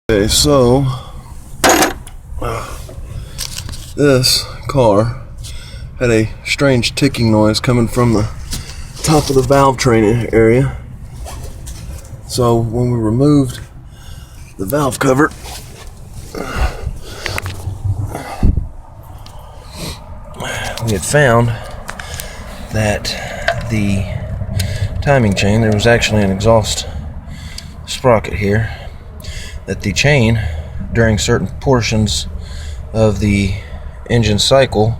Okay, so this car had a strange ticking noise coming from the top of the valve train area. So when we removed the valve cover, we had found that the timing chain, there was actually an exhaust sprocket here, that the chain during certain portions of the engine cycle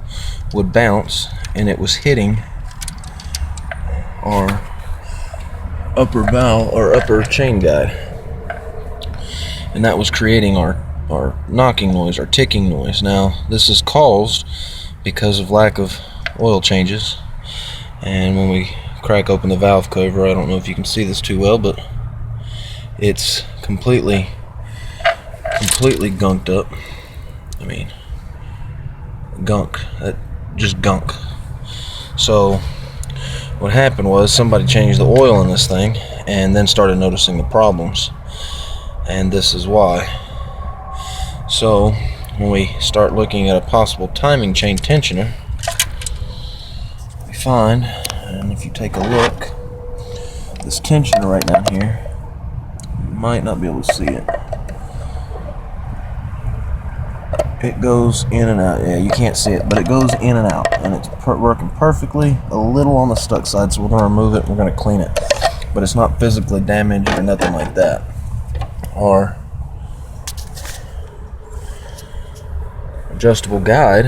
would bounce, and it was hitting our upper valve or upper chain guide, and that was creating our knocking noise, our ticking noise. Now this is caused because of lack of oil changes, and when we crack open the valve cover, I don't know if you can see this too well, but it's completely gunked up. I mean, gunk, just gunk. So what happened was somebody changed the oil in this thing and then started noticing the problems, and this is why. So when we start looking at a possible timing chain tensioner, we find, and if you take a look, this tensioner right down here, you might not be able to see it. It goes in and out. Yeah, you can't see it, but it goes in and out, and it's working perfectly. A little on the stuck side, so we're going to remove it. We're going to clean it, but it's not physically damaged or nothing like that. Our adjustable guide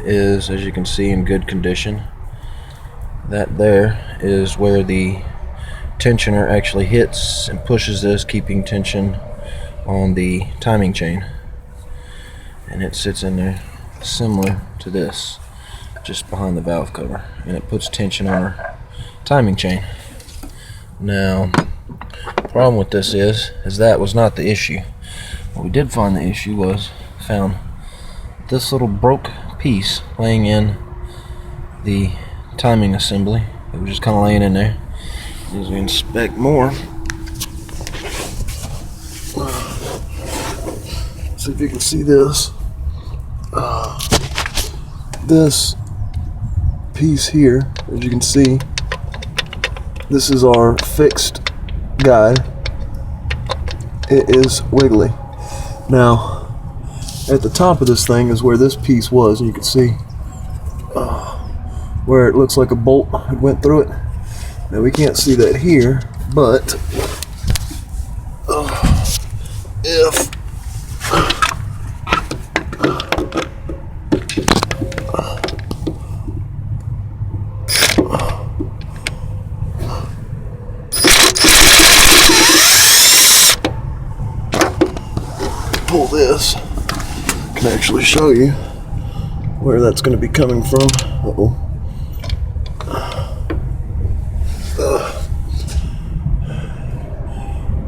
is, as you can see, in good condition. That there is where the tensioner actually hits and pushes this, keeping tension on the timing chain. And it sits in there similar to this, just behind the valve cover, and it puts tension on our timing chain. Now, the problem with this is that was not the issue. What we did find the issue was, found this little broke piece laying in the timing assembly. It was just kind of laying in there. As we inspect more, see if you can see this. This piece here, as you can see, this is our fixed guide. It is wiggly. Now, at the top of this thing is where this piece was, and you can see where it looks like a bolt had went through it. Now we can't see that here, but if pull this, I can actually show you where that's going to be coming from.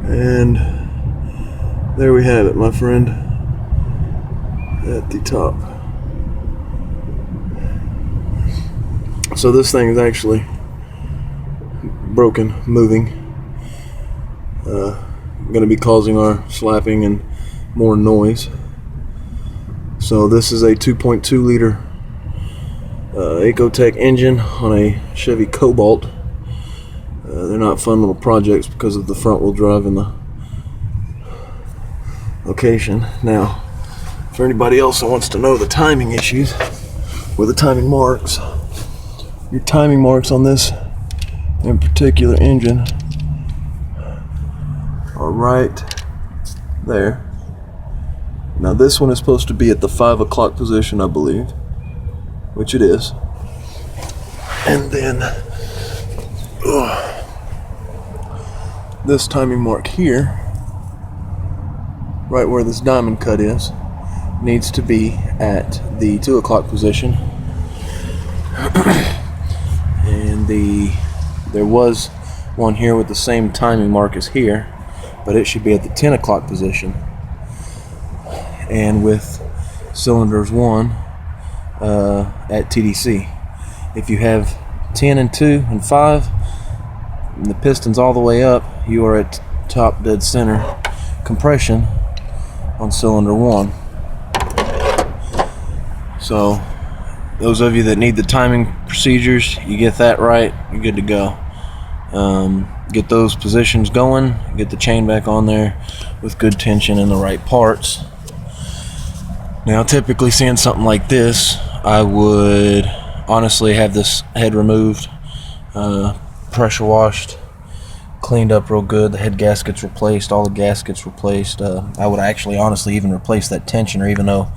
And there we have it, my friend, at the top. So this thing is actually broken, moving, going to be causing our slapping and more noise. So this is a 2.2 liter ecotech engine on a Chevy Cobalt. They're not fun little projects because of the front wheel drive and the location. Now, for anybody else that wants to know the timing issues with the timing marks, your timing marks on this in particular engine are right there. Now this one is supposed to be at the 5 o'clock position, I believe, which it is. And then this timing mark here, right where this diamond cut is, needs to be at the 2 o'clock position. And there was one here with the same timing mark as here, but it should be at the 10 o'clock position. And with cylinders 1 at TDC. If you have 10 and 2 and 5 and the piston's all the way up, you are at top dead center compression on cylinder 1. So those of you that need the timing procedures, you get that right, you're good to go. Get those positions going, get the chain back on there with good tension in the right parts. Now typically seeing something like this, I would honestly have this head removed, pressure washed, cleaned up real good, the head gaskets replaced, all the gaskets replaced. I would actually honestly even replace that tensioner, even though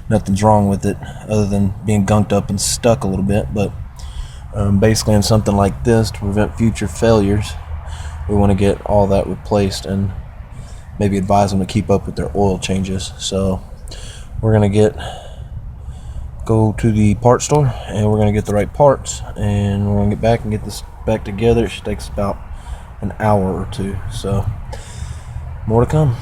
nothing's wrong with it other than being gunked up and stuck a little bit. But basically in something like this, to prevent future failures, we want to get all that replaced and maybe advise them to keep up with their oil changes. So we're going to go to the part store and we're going to get the right parts, and we're going to get back and get this back together. It takes about an hour or two, so more to come.